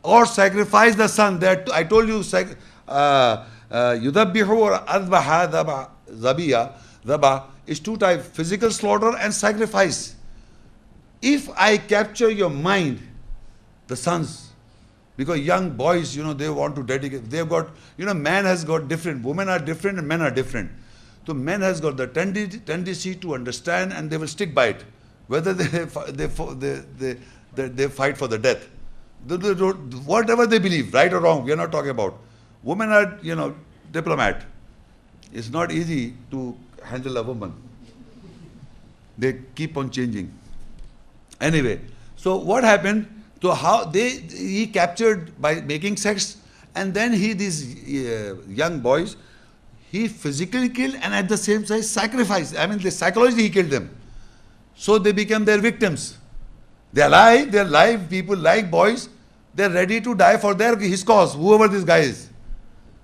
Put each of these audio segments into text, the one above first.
or sacrifice the son. That I told you, yudabbihu or adbaha zabiya, zaba is two types: physical slaughter and sacrifice. If I capture your mind, the sons, because young boys, they want to dedicate. They've got, man has got different, women are different and men are different. So men has got the tendency to understand, and they will stick by it, whether they fight for the death. Whatever they believe, right or wrong, we are not talking about. Women are, diplomat. It's not easy to handle a woman. They keep on changing. Anyway, so what happened? So how he captured by making sex, and then these young boys, he physically killed and at the same time sacrificed. I mean, the psychologically he killed them. So they became their victims. They're alive people like boys. They're ready to die for his cause, whoever this guy is.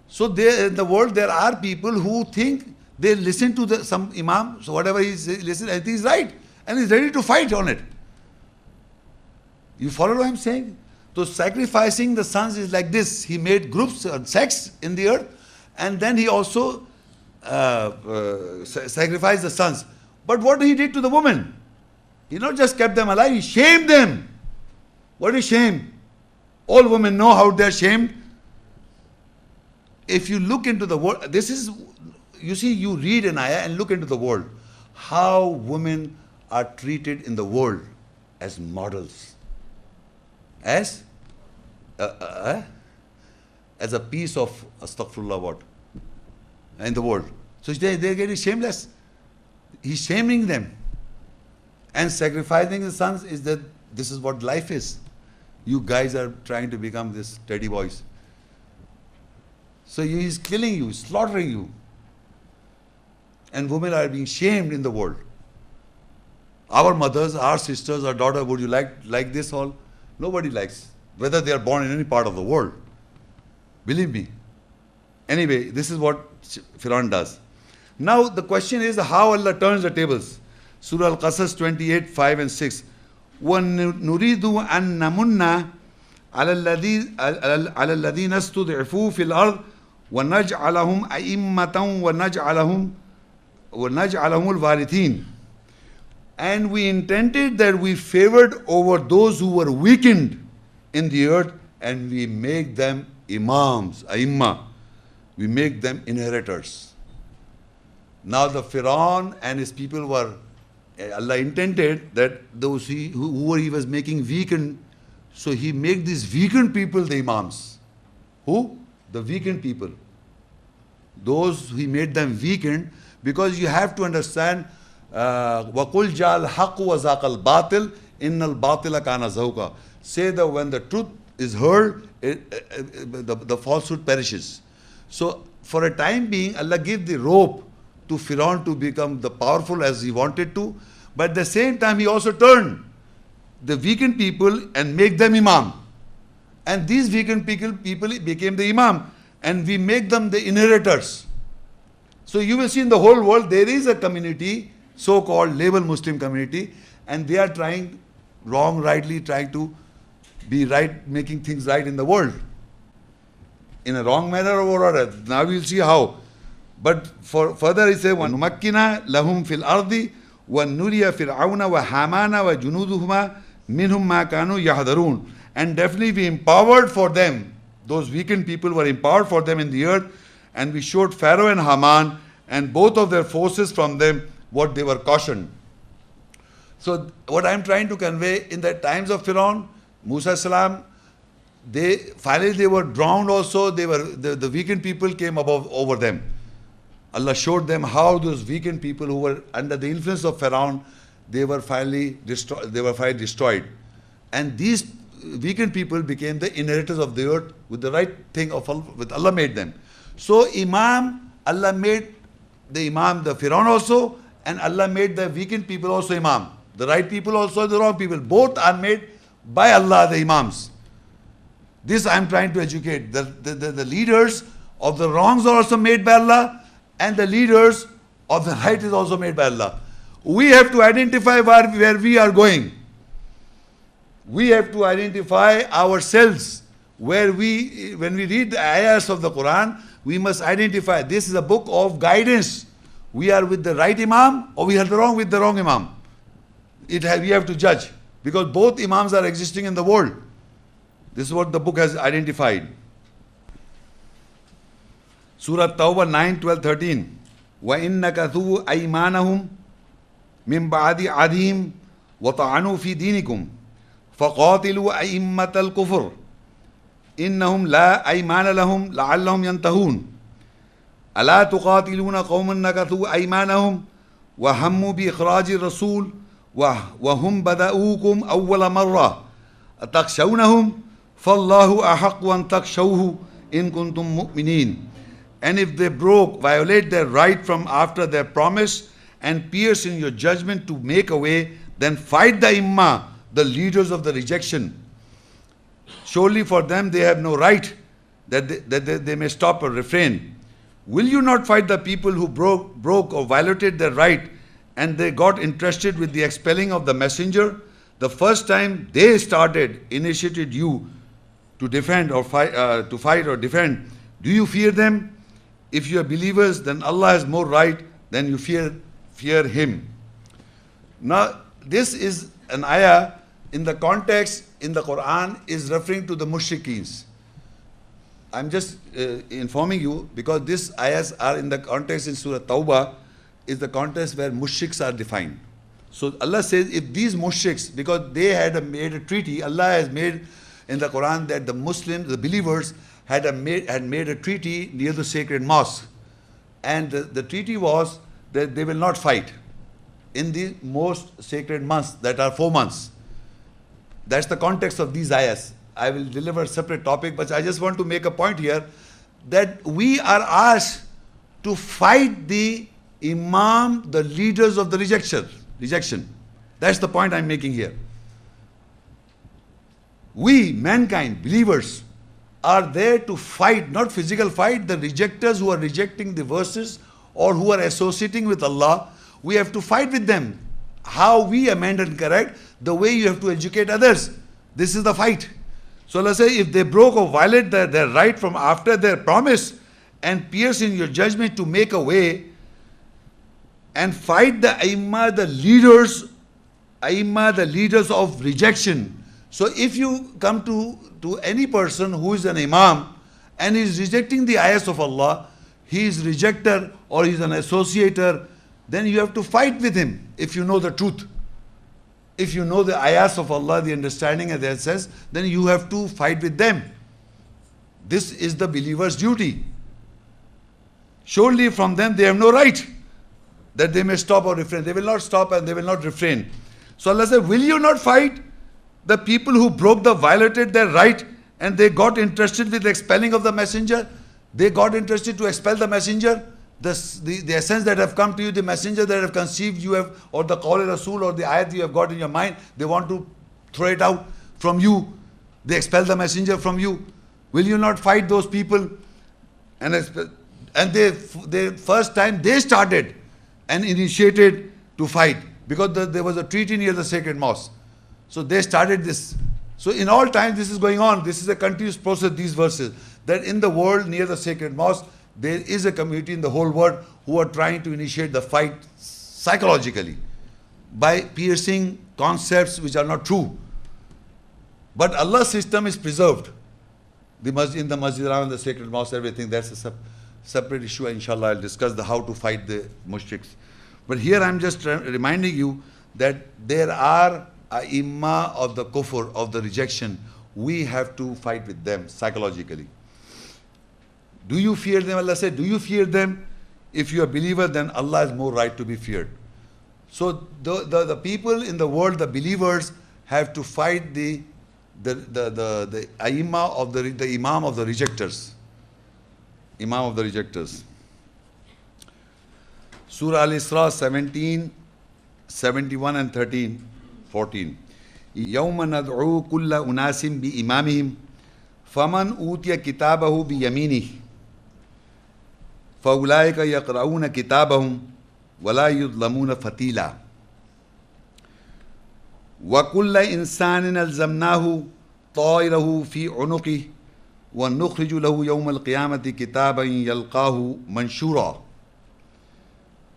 So in the world there are people who think they listen to some imam, so whatever he listens, I think he's right, and he's ready to fight on it. You follow what I'm saying? So sacrificing the sons is like this. He made groups of sects in the earth, and then he also sacrificed the sons. But what he did to the women? He not just kept them alive, he shamed them. What is shame? All women know how they're shamed. If you look into the world, you read an ayah and look into the world. How women are treated in the world as models. As a piece of astaghfirullah what? In the world. So they're getting shameless. He's shaming them. And sacrificing the sons is that this is what life is. You guys are trying to become this teddy boys. So he's killing you, slaughtering you. And women are being shamed in the world. Our mothers, our sisters, our daughter, would you like this all? Nobody likes, whether they are born in any part of the world. Believe me. Anyway, this is what Firaun does. Now the question is how Allah turns the tables. Surah Al-Qasas 28, 5 and 6. وَنُرِيدُ أَن نَمُنَّ عَلَى الَّذِينَ اسْتُضْعِفُوا فِي الْأَرْضِ وَنَجْعَلَهُمْ أَئِمَّةً وَنَجْعَلَهُمُ الْوَارِثِينَ. And we intended that we favored over those who were weakened in the earth, and we make them imams, aimma. We make them inheritors. Now the Firaun and his people were, Allah intended that those who he was making weakened, so he made these weakened people the imams. Who? The weakened people. Those he made them weakened, because you have to understand, وَقُلْ جَاءَ الْحَقُّ وَزَاقَ الْبَاطِلِ إِنَّ الْبَاطِلَ كَانَ زَهُوقًا. Say that when the truth is heard, the falsehood perishes. So for a time being, Allah gave the rope to Firaun to become the powerful as he wanted to, but at the same time he also turned the weakened people and make them imam. And these weakened people became the imam, and we make them the inheritors. So you will see in the whole world there is a community, so-called label Muslim community, and they are trying rightly trying to be right, making things right in the world. In a wrong manner or other. Now we will see how. But for further he says, وَنُمَكِّنَا لَهُمْ فِي الْأَرْضِ وَنُرِيَ فِرْعَوْنَ وَحَامَانَ وَجُنُودُهُمَا مِنْهُمْ مَا كَانُوا يَحْذَرُونَ. And definitely we empowered for them, those weakened people were empowered for them in the earth, and we showed Pharaoh and Haman and both of their forces from them what they were cautioned. So what I am trying to convey, in the times of Firaun, Musa salam, finally they were drowned also. The weakened people came over them. Allah showed them how those weakened people who were under the influence of Firaun, they were finally destroyed. And these weakened people became the inheritors of the earth with the right thing of Allah, with Allah made them. So imam, Allah made the imam, the Firaun also, and Allah made the weakened people also imam. The right people also, the wrong people. Both are made by Allah, the imams. This I am trying to educate. The leaders of the wrongs are also made by Allah, and the leaders of the right is also made by Allah. We have to identify where we are going. We have to identify ourselves. where when we read the ayahs of the Quran, we must identify this is a book of guidance. We are with the right Imam or we are with the wrong Imam. We have to judge because both Imams are existing in the world. This is what the book has identified. Surah Tawbah 9, 12, 13. وَإِنَّ كَثُوا أَيْمَانَهُمْ مِنْ بَعْدِ عَدِيمٍ وَطَعَنُوا فِي دِينِكُمْ فَقَاتِلُوا أَئِمَّةَ الْكُفْرِ إِنَّهُمْ لَا أَيْمَانَ لَهُمْ لَعَلَّهُمْ يَنْتَهُونَ أَلَا تُقَاتِلُونَ قَوْمًا نَكَثُوا أَيْمَانَهُمْ وَهَمُّوا بِإِخْرَاجِ الرَّسُولِ وَهُمْ بَدَؤُوكُمْ أَوَّلَ مَرَّةٍ أَتَخْشَوْنَهُمْ فَاللَّهُ أَحَقُّ أَنْ تَخْشَوْهُ إِن كُنْتُم مُؤْمِنِينَ. And if they violate their right from after their promise and pierce in your judgment to make a way, then fight the imma, the leaders of the rejection. Surely for them they have no right that they may stop or refrain. Will you not fight the people who broke or violated their right and they got interested with the expelling of the messenger? The first time they initiated you to defend or to fight or defend. Do you fear them? If you are believers, then Allah has more right than you fear Him. Now, this is an ayah in the context in the Quran is referring to the mushrikeens. I'm just informing you because these ayahs are in the context in Surah Tawbah is the context where mushriks are defined. So Allah says if these mushriks, because they had made a treaty, Allah has made in the Quran that the Muslims, the believers, had made a treaty near the sacred mosque. And the treaty was that they will not fight in the most sacred months that are 4 months. That's the context of these ayahs. I will deliver a separate topic, but I just want to make a point here that we are asked to fight the imam, the leaders of the rejection. That's the point I'm making here. We, mankind, believers, are there to fight, not physical fight, the rejectors who are rejecting the verses or who are associating with Allah. We have to fight with them. How we amend and correct, the way you have to educate others. This is the fight. So let's say if they broke or violate their right from after their promise and pierce in your judgment to make a way and fight the Aimma, the leaders of rejection. So if you come to any person who is an imam and is rejecting the ayahs of Allah, he is rejecter or he is an associator, then you have to fight with him if you know the truth. If you know the ayahs of Allah, the understanding as it says, then you have to fight with them. This is the believer's duty. Surely from them they have no right that they may stop or refrain. They will not stop and they will not refrain. So Allah said, will you not fight the people who violated their right and they got interested with the expelling of the messenger? They got interested to expel the messenger. The essence that have come to you, the messenger that have conceived you have, or the Qawl Rasul or the ayat you have got in your mind, they want to throw it out from you. They expel the messenger from you. Will you not fight those people? And they first time they started and initiated to fight because there was a treaty near the sacred mosque. So they started this. So in all times this is going on. This is a continuous process, these verses. That in the world near the sacred mosque, there is a community in the whole world who are trying to initiate the fight psychologically by piercing concepts which are not true. But Allah's system is preserved. In the Masjid around the sacred mosque, everything, that's a separate issue. Inshallah, I'll discuss how to fight the mushriks. But here I'm just reminding you that there are Aimma of the kufr, of the rejection. We have to fight with them psychologically. Do you fear them? Allah said, do you fear them? If you are a believer, then Allah has more right to be feared. So the people in the world, the believers, have to fight the Aimma of the Imam of the rejectors. Imam of the rejectors. Surah Al-Isra 17, 71 and 14. يَوْمَ نَدْعُو كُلَّ أُنَاسٍ بِإِمَامِهِمْ فَمَنْ أُوتِيَ كِتَابَهُ بِيَمِينِهِ فَأُولَٰئِكَ يَقْرَؤُونَ كِتَابَهُمْ وَلَا يُظْلَمُونَ فَتِيلًا وَكُلَّ إِنسَانٍ أَلْزَمْنَاهُ طَائِرَهُ فِي عُنُقِهِ وَنُخْرِجُ لَهُ يَوْمَ الْقِيَامَةِ كِتَابًا يَلْقَاهُ مَنْشُورًا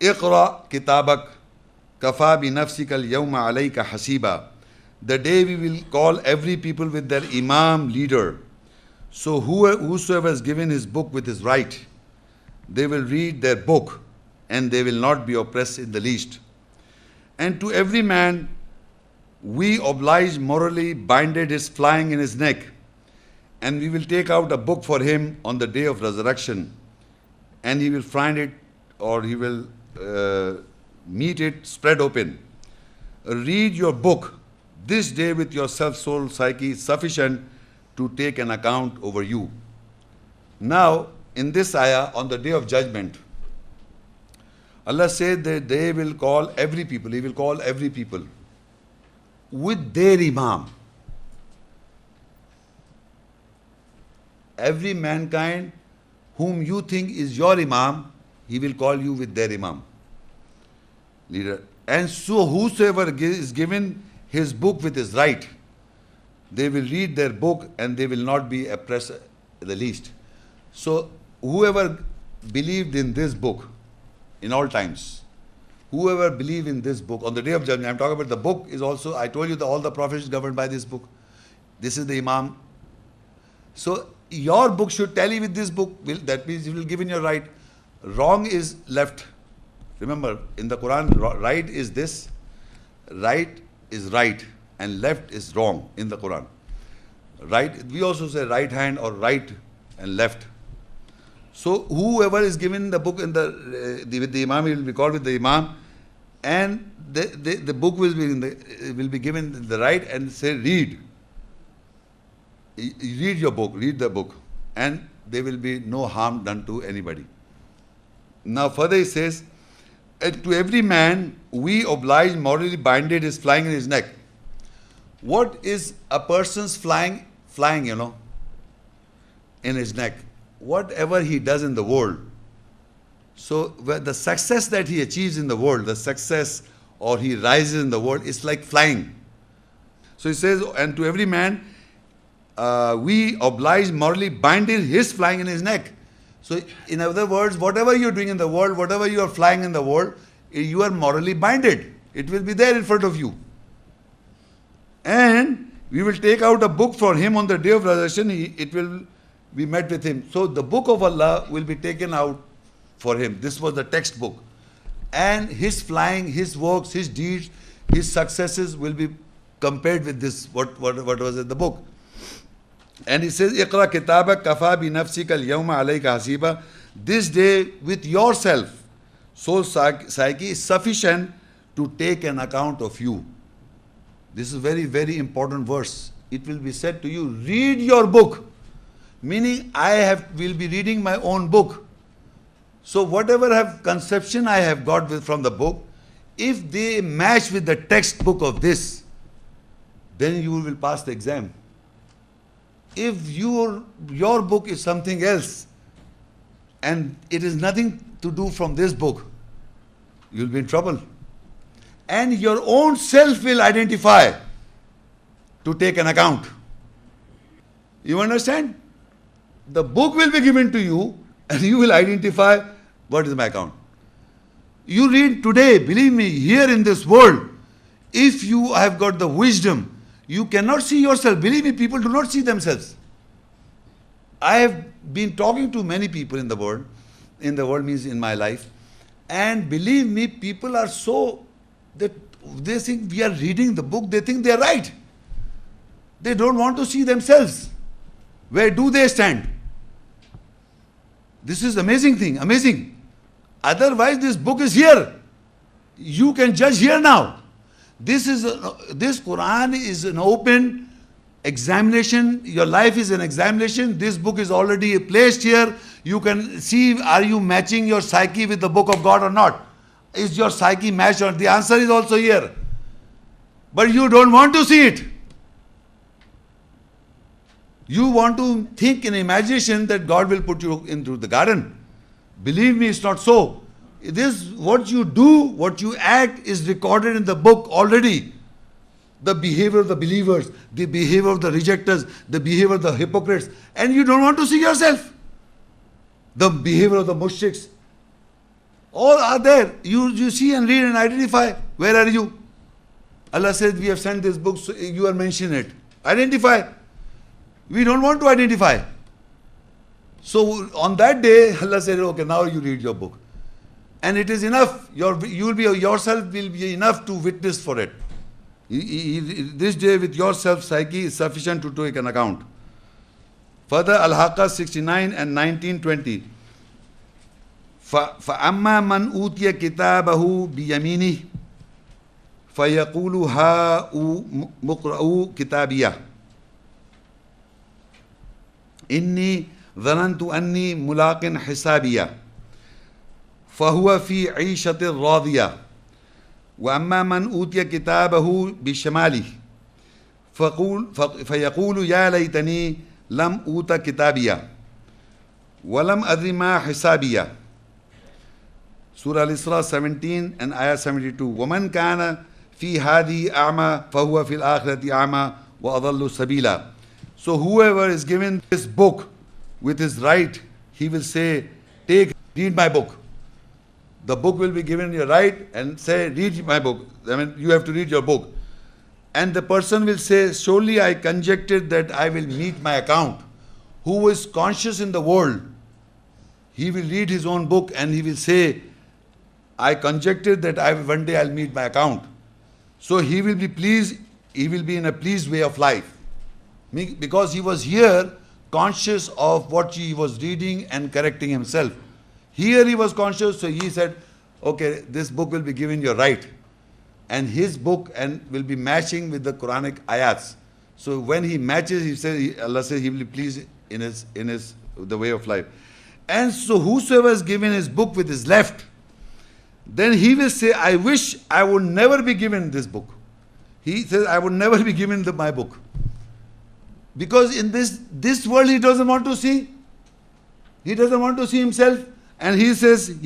اقرأ كتابك كفى بنفسك اليوم عليك حسيبا. The day we will call every people with their imam, leader. So whosoever has given his book with his right, they will read their book and they will not be oppressed in the least. And to every man we oblige morally binded his flying in his neck, and we will take out a book for him on the day of resurrection, and he will find it, or he will meet it spread open. Read your book this day with your self-soul psyche sufficient to take an account over you. Now, in this ayah, on the day of judgment, Allah said that they will call every people, He will call every people with their imam. Every mankind whom you think is your imam, He will call you with their imam, leader. And so whosoever is given his book with his right, they will read their book and they will not be oppressed the least. So whoever believed in this book in all times, whoever believed in this book on the day of judgment, I'm talking about the book is also, I told you that all the prophets governed by this book. This is the imam. So your book should tally with this book. That means you will give in your right. Wrong is left. Remember, in the Quran, right is this, right is right, and left is wrong in the Quran. Right, we also say right hand or right and left. So whoever is given the book in with the imam, he will be called with the imam, and the book will be given the right and say read. Read your book, read the book, and there will be no harm done to anybody. Now further he says, to every man we oblige morally binded his flying in his neck. What is a person's flying, in his neck? Whatever he does in the world. So the success that he achieves in the world, the success or he rises in the world, is like flying. So he says, and to every man we oblige morally binded his flying in his neck. So in other words, whatever you're doing in the world, whatever you are flying in the world, you are morally binded. It will be there in front of you. And we will take out a book for him on the day of resurrection. It will be met with him. So the book of Allah will be taken out for him. This was the textbook. And his flying, his works, his deeds, his successes will be compared with this, what was in the book. And he says, Iqra kitabak kafa bi nafsika al-yawma alayka hasiba. This day with yourself, soul psyche is sufficient to take an account of you. This is a very, very important verse. It will be said to you, read your book. Meaning will be reading my own book. So whatever conception I have got from the book, if they match with the textbook of this, then you will pass the exam. If your book is something else and it is nothing to do from this book, you will be in trouble. And your own self will identify to take an account. You understand? The book will be given to you and you will identify what is my account. You read today, believe me, here in this world, if you have got the wisdom, you cannot see yourself. Believe me, people do not see themselves. I have been talking to many people in the world means in my life, and believe me, people are so that they think we are reading the book, they think they are right. They don't want to see themselves. Where do they stand? This is amazing thing, amazing. Otherwise, this book is here. You can judge here now. This Quran is an open examination. Your life is an examination. This book is already placed here. You can see, are you matching your psyche with the book of God or not? Is your psyche matched or not? The answer is also here. But you don't want to see it. You want to think in imagination that God will put you into the garden. Believe me, it's not so. What you do, what you act is recorded in the book already. the behavior of the believers, the behavior of the rejectors, the behavior of the hypocrites, and you don't want to see yourself. The behavior of the mushriks, all are there. You see and read and identify. Where are you? Allah says, we have sent this book, so you are mentioning it. Identify. We don't want to identify. So on that day, Allah said, okay, now you read your book. And it is enough. Yourself will be enough to witness for it. This day with yourself psyche is sufficient to take an account. Further, Al-Haqqa 69 and 1920. فَأَمَّا مَنْ أُوتِيَ كِتَابَهُ بِيَمِينِهِ فَيَقُولُ هَا مُقْرَؤُ كِتَابِيَهْ إِنِّي ظَنَنْتُ أَنِّي مُلَاقٍ حِسَابِيَهْ فَهُوَ فِي عِيشَةٍ رَاضِيَةٍ وَأَمَّا مَنْ أُوتِيَ كِتَابَهُ بِشِمَالِهِ فَيَقُولُ يَا لَيْتَنِي لَمْ أُوتَ كِتَابِيَهْ وَلَمْ أَدْرِ مَا حِسَابِيَهْ. Surah Al-Isra 17 and Ayah 72. وَمَنْ كَانَ فِي هَذِهِ أَعْمَى فَهُوَ فِي الْآخِرَةِ أَعْمَى وَأَضَلُّ سَبِيلًا. So whoever is given this book with his right, he will say, read my book. The book will be given your right and say, read my book. I mean, you have to read your book. And the person will say, surely I conjectured that I will meet my account. Who is conscious in the world, he will read his own book and he will say, I conjectured that one day I'll meet my account. So he will be pleased, he will be in a pleased way of life. Because he was here conscious of what he was reading and correcting himself. Here he was conscious, so he said, okay, this book will be given your right. And his book will be matching with the Quranic ayats. So when he matches, he says, Allah says he will be pleased in the way of life. And so whosoever is given his book with his left, then he will say, I wish I would never be given this book. He says, I would never be given my book. Because in this world he doesn't want to see. He doesn't want to see himself. And he says,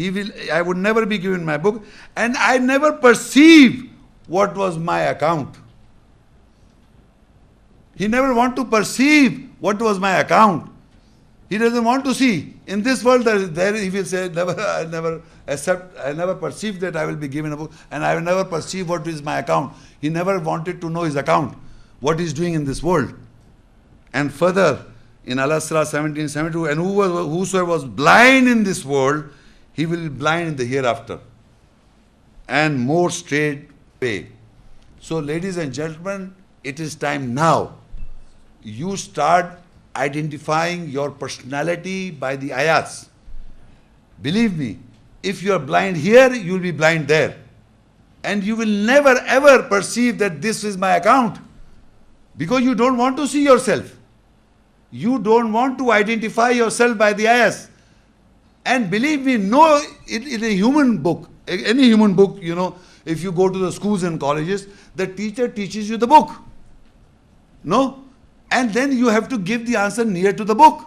I would never be given my book. And I never perceive what was my account. He never want to perceive what was my account. He doesn't want to see. In this world, there he will say, I never perceived that I will be given a book, and I will never perceive what is my account. He never wanted to know his account, what he's doing in this world. And further, in Al-Isra 17:72, and whosoever was blind in this world, he will be blind in the hereafter, and more straight way. So, ladies and gentlemen, it is time now. You start identifying your personality by the ayats. Believe me, if you are blind here, you will be blind there. And you will never ever perceive that this is my account. Because you don't want to see yourself. You don't want to identify yourself by the ayats. And believe me, no, in a human book, any human book, if you go to the schools and colleges, the teacher teaches you the book. No? And then you have to give the answer near to the book.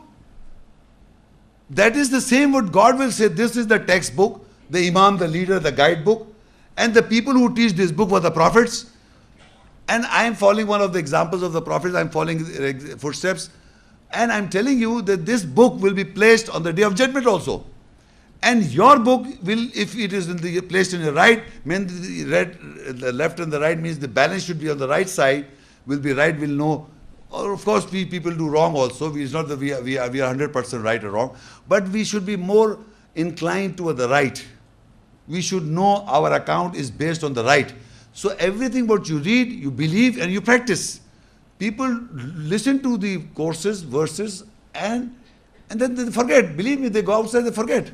That is the same what God will say. This is the textbook, the Imam, the leader, the guidebook. And the people who teach this book were the prophets. And I am following one of the examples of the prophets. I am following their footsteps. And I am telling you that this book will be placed on the day of judgment also. And your book will, if it is placed in the right, means the left and the right means the balance should be on the right side, will be right, will know. Or of course, people do wrong also. It's not that we are 100% right or wrong. But we should be more inclined toward the right. We should know our account is based on the right. So everything what you read, you believe and you practice. People listen to the courses, verses, and then they forget. Believe me, they go outside, they forget.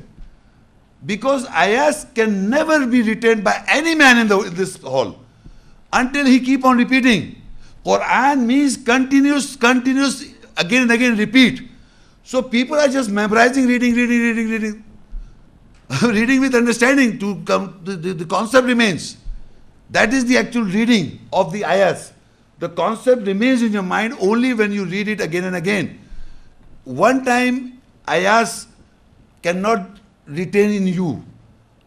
Because ayahs can never be retained by any man in this hall until he keep on repeating. Quran means continuous, again and again repeat. So people are just memorizing, reading. Reading with understanding to come, the concept remains. That is the actual reading of the ayahs. The concept remains in your mind only when you read it again and again. One time, ayahs cannot retain in you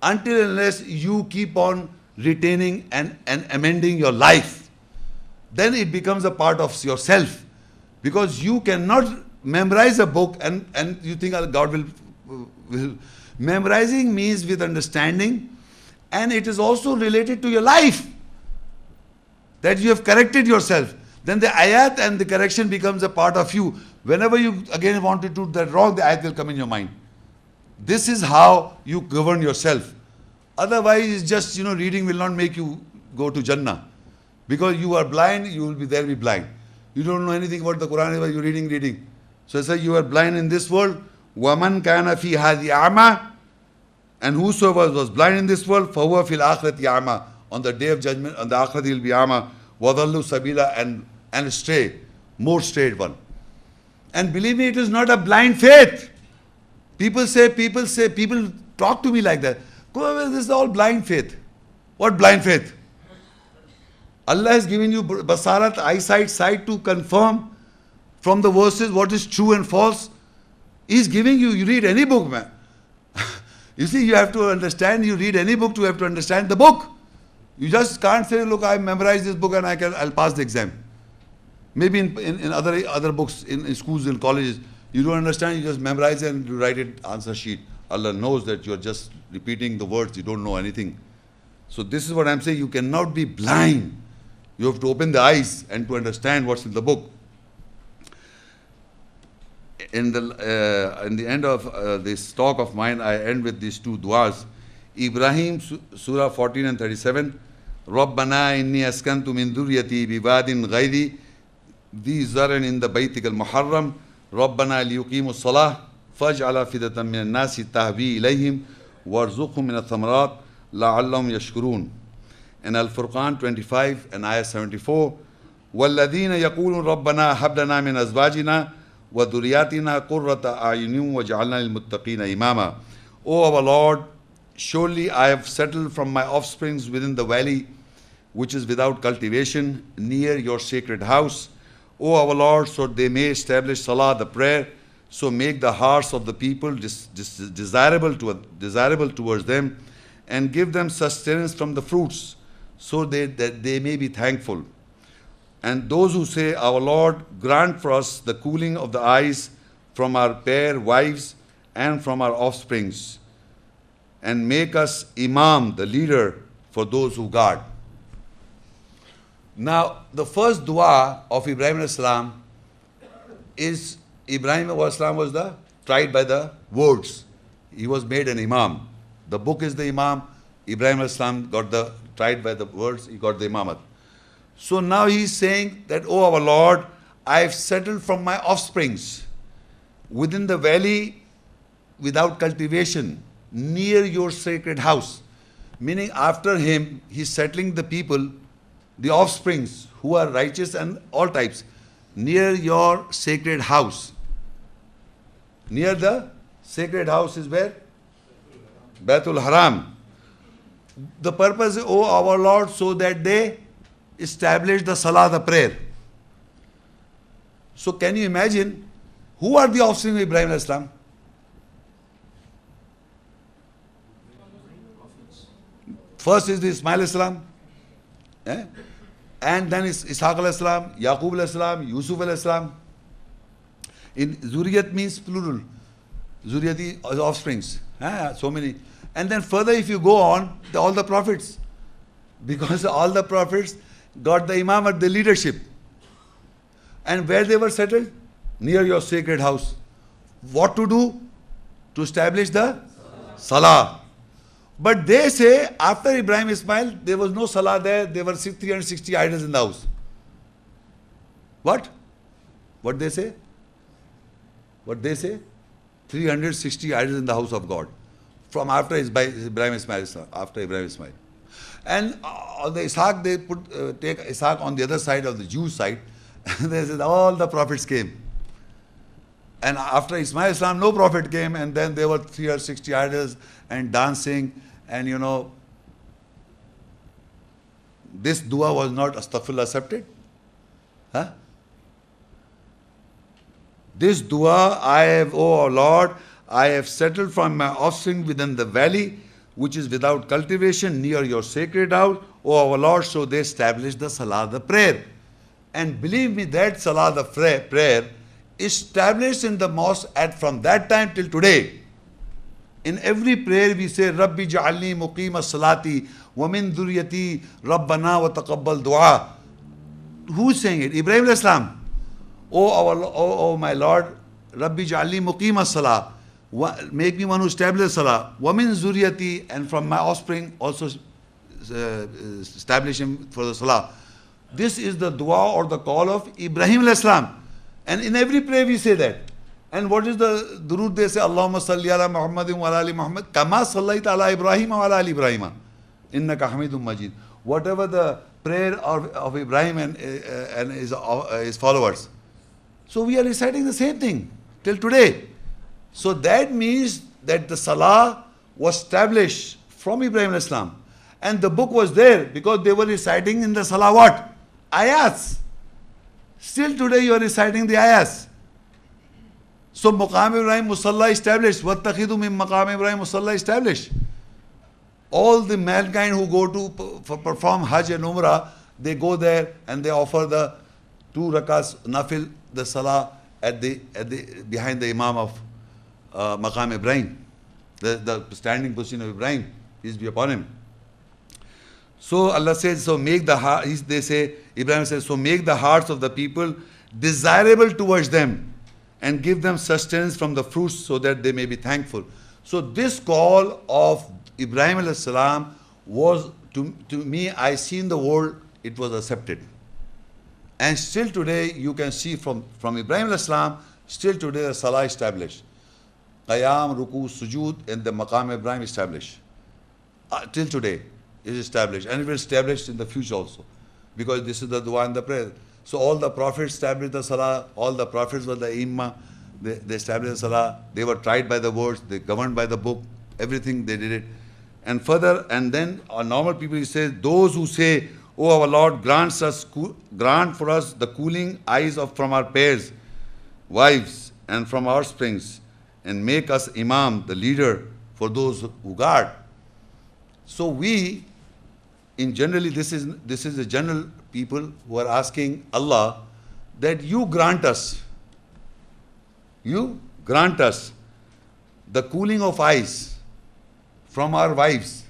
until unless you keep on retaining and amending your life. then it becomes a part of yourself. Because you cannot memorize a book and you think God will. Memorizing means with understanding, and it is also related to your life. That you have corrected yourself. Then the ayat and the correction becomes a part of you. Whenever you again want to do that wrong, the ayat will come in your mind. This is how you govern yourself. Otherwise, it's just, reading will not make you go to Jannah. Because you are blind, you will be there, be blind. You don't know anything about the Quran, you're reading. So it says you are blind in this world. وَمَنْ كَانَ فِي هَذِي أَعْمَى. And whosoever was blind in this world, فَهُوَ فِي الْآخِرَةِ أَعْمَى. On the day of judgment, on the Akhirah, he will be أَعْمَى. وَضَلُّ سَبِيلًا, and stray, more straight one. And believe me, it is not a blind faith. People talk to me like that. This is all blind faith. What blind faith? Allah has given you basarat, eyesight, sight to confirm from the verses what is true and false. He is giving you. You read any book, man. You see, you have to understand. You read any book, you have to understand the book. You just can't say, look, I memorized this book and I'll pass the exam. Maybe in other books, in schools and colleges, you don't understand, you just memorize and you write it answer sheet. Allah knows that you're just repeating the words, you don't know anything. So this is what I'm saying, you cannot be blind. You have to open the eyes and to understand what's in the book. In the end of this talk of mine, I end with these two du'as. Ibrahim, Surah 14 and 37. رَبَّنَا إِنِّي أَسْكَنْتُ مِنْ ذُرِّيَّتِي بِوَادٍ غَيْرِ ذِي زَرْعٍ عِنْدَ بَيْتِكَ الْمُحَرَّمِ رَبَّنَا لِيُقِيمُوا الصَّلَاةَ فَاجْعَلْ أَفْئِدَةً مِنَ النَّاسِ تَهْوِي إِلَيْهِمْ وَارْزُقْهُمْ مِنَ الثَّمَرَاتِ لَعَلَّهُمْ يَشْكُرُونَ. In Al-Furqan 25 and Ayah 74, وَالَّذِينَ يَقُولُونَ رَبَّنَا هَبْ لَنَا مِنْ أَزْوَاجِنَا وَذُرِّيَّاتِنَا قُرَّةَ أَعْيُنٍ وَاجْعَلْنَا لِلْمُتَّقِينَ إِمَامًا. O our Lord, surely I have settled from my offsprings within the valley which is without cultivation, near your sacred house. O our Lord, so they may establish salah, the prayer, so make the hearts of the people desirable towards them, and give them sustenance from the fruits, so that they may be thankful. And those who say, our Lord, grant for us the cooling of the eyes from our fair wives and from our offsprings, and make us imam, the leader, for those who guard. Now, the first dua of Ibrahim alayhi salam is, Ibrahim alayhi salam was tried by the words. He was made an imam. The book is the imam. Ibrahim alayhi salam got tried by the words, he got the imamat. So now he is saying that, oh our Lord, I have settled from my offsprings within the valley without cultivation, near your sacred house. Meaning after him, he's settling the people, the offsprings who are righteous and all types, near your sacred house. Near the sacred house is where? Baitul Haram. The purpose is, oh our Lord, so that they establish the salah, the prayer. So can you imagine, who are the offspring of Ibrahim alayhi salam? First is the Ismail alayhi salam, and then is Ishaq alayhi salam, Yaqub alayhi salam, Yusuf alayhi salam. In Zuriyat means plural. Zuriyati offsprings. So many. And then further if you go on, all the prophets. Because all the prophets got the imamate, the leadership. And where they were settled? Near your sacred house. What to do? To establish the salah. But they say, after Ibrahim Ismail, there was no salah there. There were 360 idols in the house. What? What they say? What they say? 360 idols in the house of God. From after Ibrahim Ismail, after Ibrahim Ismail. And on the Ishaq, they take Ishaq on the other side of the Jew side. They said all the prophets came. And after Ismail Islam, no prophet came, and then there were 360 idols and dancing, and this dua was not astaghfirullah accepted. This dua, I have, oh Lord, I have settled from my offspring within the valley, which is without cultivation, near your sacred house. Oh our Lord, so they established the salah, the prayer. And believe me, that salah, the prayer, established in the mosque from that time till today. In every prayer we say, Rabbi ja'alni muqima salati wa min dhurriyati Rabbana wa taqabbal dua. Who's saying it? Ibrahim alayhi salam. Oh my Lord, Rabbi ja'alni muqima salah. Make me one who establishes salah. Wa min zuriyati, and from my offspring also establish him for the salah. This is the dua or the call of Ibrahim alayhi salam. And in every prayer we say that. And what is the durood they say? Allahumma salli ala Muhammadin wa ala ali Muhammad kama sallaita ala Ibrahim wa ala ali Ibrahim innaka hamidun majid. Whatever the prayer of Ibrahim and his followers. So we are reciting the same thing till today. So that means that the salah was established from Ibrahim alayhi salam. And the book was there because they were reciting in the salah what? Ayats. Still today you are reciting the ayats. So Maqam Ibrahim Musalla established. Wattakhidu min Maqam Ibrahim Musalla established. All the mankind who go to perform Hajj and Umrah, they go there and they offer the 2 rakats nafil, the salah at the behind the Imam of Maqam Ibrahim, the standing position of Ibrahim, peace be upon him. So Allah says, so make the heart, they say, Ibrahim says, so make the hearts of the people desirable towards them and give them sustenance from the fruits so that they may be thankful. So this call of Ibrahim alayhi salam was, to me, I see in the world, it was accepted. And still today, you can see from Ibrahim alayhi salam, still today the salah established. Qiyam, Ruku, Sujood, and the Maqam Ibrahim established. Till today is established. And it will be established in the future also. Because this is the dua and the prayer. So all the prophets established the salah, all the prophets were the imam, they established the salah, they were tried by the words, they governed by the book, everything they did it. And further, and then our normal people, he says, those who say, oh our Lord, grant for us the cooling eyes from our pairs, wives, and from our springs, and make us imam, the leader, for those who guard. So we, in generally, this is the general people who are asking Allah that you grant us the cooling of eyes from our wives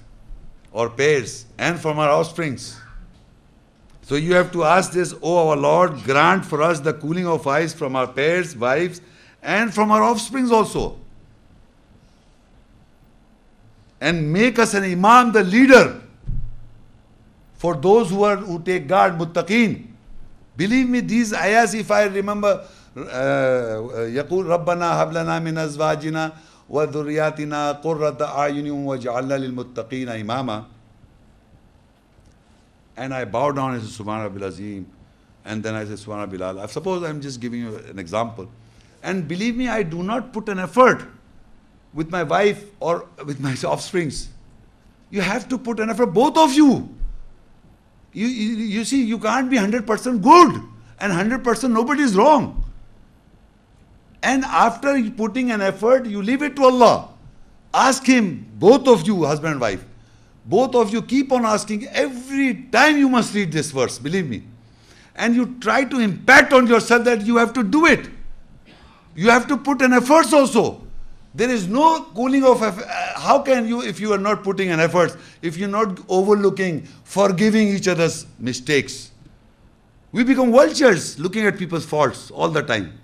or pairs and from our offsprings. So you have to ask this, oh our Lord, grant for us the cooling of eyes from our pairs, wives, and from our offsprings also. And make us an imam, the leader, for those who take guard, muttaqeen. Believe me, these ayahs, if I remember, يقول ربنا هب لنا من أزواجنا وذرياتنا قرة أعين واجعلنا للمتقين إماما. And I bow down and say Subhana Rabbil Azim, and then I say Subhana Rabbil Ala. Suppose I'm just giving you an example. And believe me, I do not put an effort with my wife or with my offsprings. You have to put an effort, both of you. You see, you can't be 100% good and 100% nobody is wrong. And after putting an effort, you leave it to Allah. Ask Him, both of you, husband and wife, both of you keep on asking. Every time you must read this verse, believe me. And you try to impact on yourself that you have to do it. You have to put an effort also. There is no cooling of effort. How can you, if you are not putting an effort, if you're not overlooking, forgiving each other's mistakes? We become vultures looking at people's faults all the time.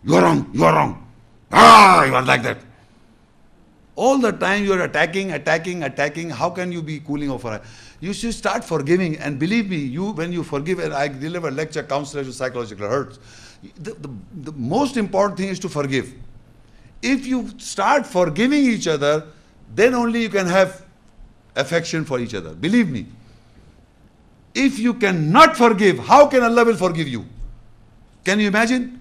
You are wrong, you are wrong. Ah, you are like that. All the time you are attacking. How can you be cooling off? You should start forgiving. And believe me, when you forgive, and I deliver lecture, counselors to psychological hurts, the most important thing is to forgive. If you start forgiving each other, then only you can have affection for each other. Believe me. If you cannot forgive, how can Allah will forgive you? Can you imagine?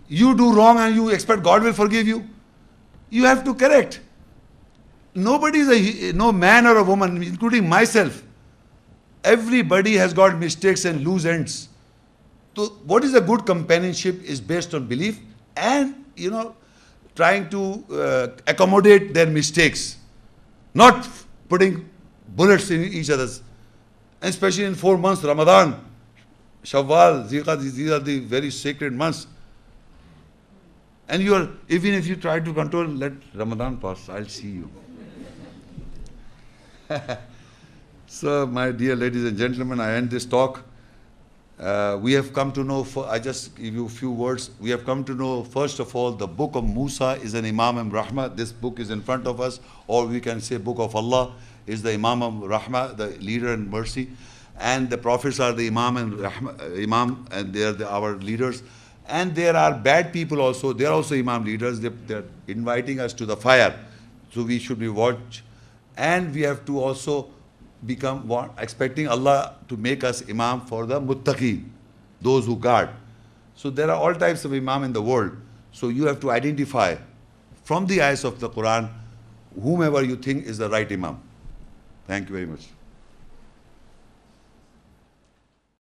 You do wrong and you expect God will forgive you? You have to correct. Nobody is no man or a woman, including myself. Everybody has got mistakes and loose ends. So what is a good companionship is based on belief and, trying to accommodate their mistakes. Not putting bullets in each other's. Especially in 4 months, Ramadan. Shawwal, Zilqa'dah, these are the very sacred months. And you are, even if you try to control, let Ramadan pass, I'll see you. So, my dear ladies and gentlemen, I end this talk. We have come to know, I just give you a few words. We have come to know, first of all, the book of Musa is an Imam of Rahmah. This book is in front of us, or we can say book of Allah is the Imam of Rahmah, the leader in mercy. And the prophets are the Imam and Rahmah, Imam, and they are our leaders. And there are bad people also, they are also Imam leaders. They are inviting us to the fire. So we should be watched. And we have to also become expecting Allah to make us Imam for the Muttaqeen, those who guard. So there are all types of Imam in the world. So you have to identify from the eyes of the Quran whomever you think is the right Imam. Thank you very much.